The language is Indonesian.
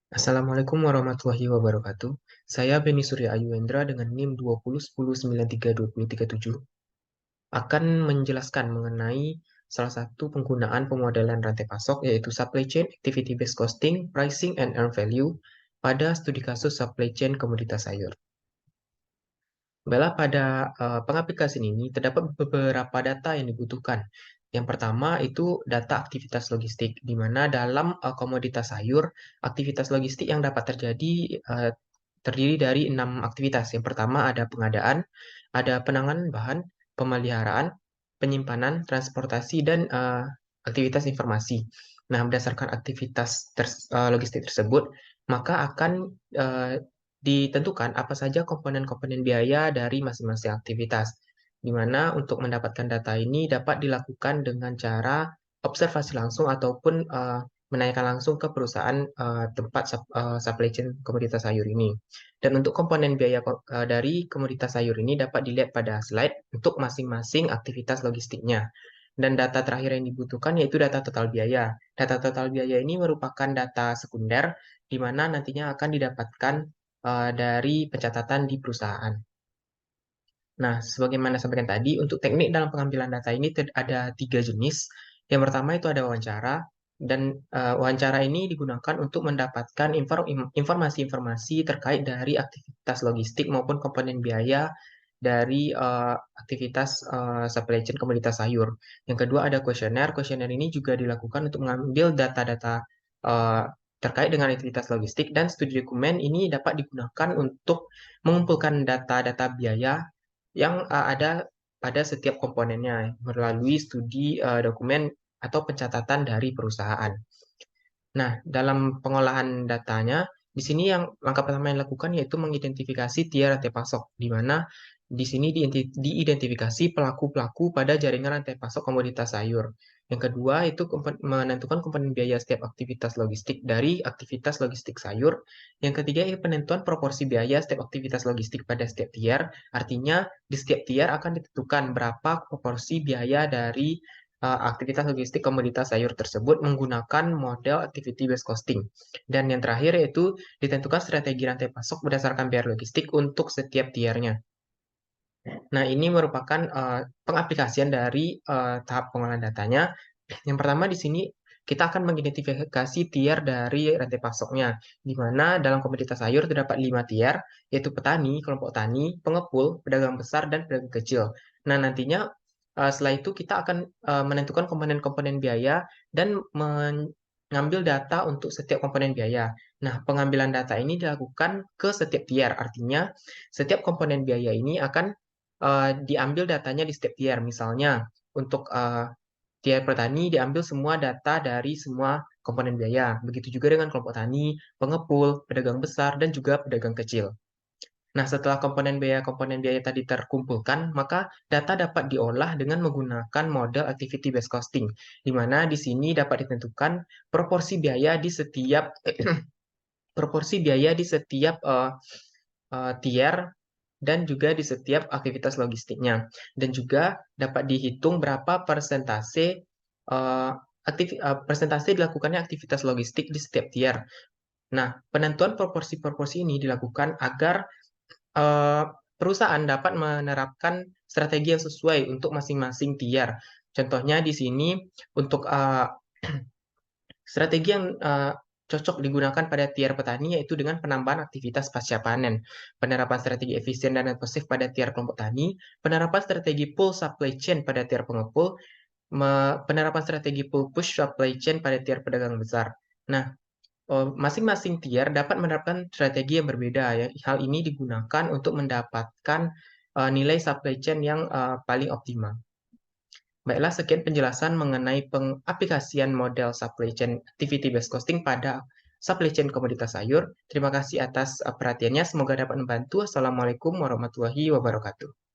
Assalamualaikum warahmatullahi wabarakatuh. Saya Beni Surya Ayuendra dengan NIM 2010932037 akan menjelaskan mengenai salah satu penggunaan pemodelan rantai pasok yaitu Supply Chain Activity Based Costing, Pricing and Earned Value pada studi kasus supply chain komoditas sayur. Baiklah, pada pengaplikasian ini terdapat beberapa data yang dibutuhkan. Yang pertama itu data aktivitas logistik, di mana dalam komoditas sayur, aktivitas logistik yang dapat terjadi terdiri dari 6 aktivitas. Yang pertama ada pengadaan, ada penanganan bahan, pemeliharaan, penyimpanan, transportasi, dan aktivitas informasi. Nah, berdasarkan aktivitas logistik tersebut, maka akan ditentukan apa saja komponen-komponen biaya dari masing-masing aktivitas. Di mana untuk mendapatkan data ini dapat dilakukan dengan cara observasi langsung ataupun menanyakan langsung ke perusahaan tempat supply chain komoditas sayur ini. Dan untuk komponen biaya dari komoditas sayur ini dapat dilihat pada slide untuk masing-masing aktivitas logistiknya. Dan data terakhir yang dibutuhkan yaitu data total biaya. Data total biaya ini merupakan data sekunder di mana nantinya akan didapatkan dari pencatatan di perusahaan. Nah, sebagaimana sampaikan tadi, untuk teknik dalam pengambilan data ini ada 3 jenis. Yang pertama itu ada wawancara, dan wawancara ini digunakan untuk mendapatkan informasi-informasi terkait dari aktivitas logistik maupun komponen biaya dari aktivitas supply chain komoditas sayur. Yang kedua ada kuesioner. Kuesioner ini juga dilakukan untuk mengambil data-data uh, terkait dengan aktivitas logistik, dan studi dokumen ini dapat digunakan untuk mengumpulkan data-data biaya yang ada pada setiap komponennya melalui studi dokumen atau pencatatan dari perusahaan. Nah, dalam pengolahan datanya, di sini yang langkah pertama yang dilakukan yaitu mengidentifikasi tiar rantai pasok, di mana di sini diidentifikasi pelaku-pelaku pada jaringan rantai pasok komoditas sayur. Yang kedua itu menentukan komponen biaya setiap aktivitas logistik dari aktivitas logistik sayur. Yang ketiga itu penentuan proporsi biaya setiap aktivitas logistik pada setiap tiar. Artinya di setiap tiar akan ditentukan berapa proporsi biaya dari aktivitas logistik komoditas sayur tersebut menggunakan model activity based costing. Dan yang terakhir yaitu ditentukan strategi rantai pasok berdasarkan biaya logistik untuk setiap tiernya. Nah, ini merupakan pengaplikasian dari tahap pengolahan datanya. Yang pertama di sini kita akan mengidentifikasi tier dari rantai pasoknya, di mana dalam komoditas sayur terdapat 5 tier, yaitu petani, kelompok tani, pengepul, pedagang besar, dan pedagang kecil. Nah, nantinya setelah itu kita akan menentukan komponen-komponen biaya dan mengambil data untuk setiap komponen biaya. Nah, pengambilan data ini dilakukan ke setiap tier, artinya setiap komponen biaya ini akan diambil datanya di setiap tier. Misalnya, untuk tier petani diambil semua data dari semua komponen biaya. Begitu juga dengan kelompok tani, pengepul, pedagang besar, dan juga pedagang kecil. Nah, setelah komponen biaya tadi terkumpulkan, maka data dapat diolah dengan menggunakan model activity based costing, di mana di sini dapat ditentukan proporsi biaya di setiap tier dan juga di setiap aktivitas logistiknya. Dan juga dapat dihitung berapa persentase dilakukannya aktivitas logistik di setiap tier. Nah, penentuan proporsi-proporsi ini dilakukan agar eh, perusahaan dapat menerapkan strategi yang sesuai untuk masing-masing tier. Contohnya di sini untuk strategi yang cocok digunakan pada tier petani yaitu dengan penambahan aktivitas pasca panen, penerapan strategi efisien dan pasif pada tier kelompok tani, penerapan strategi pull supply chain pada tier pengepul, penerapan strategi pull push supply chain pada tier pedagang besar. Nah, masing-masing tier dapat menerapkan strategi yang berbeda ya. Hal ini digunakan untuk mendapatkan nilai supply chain yang paling optimal. Baiklah, sekian penjelasan mengenai pengaplikasian model supply chain activity based costing pada supply chain komoditas sayur. Terima kasih atas perhatiannya. Semoga dapat membantu. Assalamualaikum warahmatullahi wabarakatuh.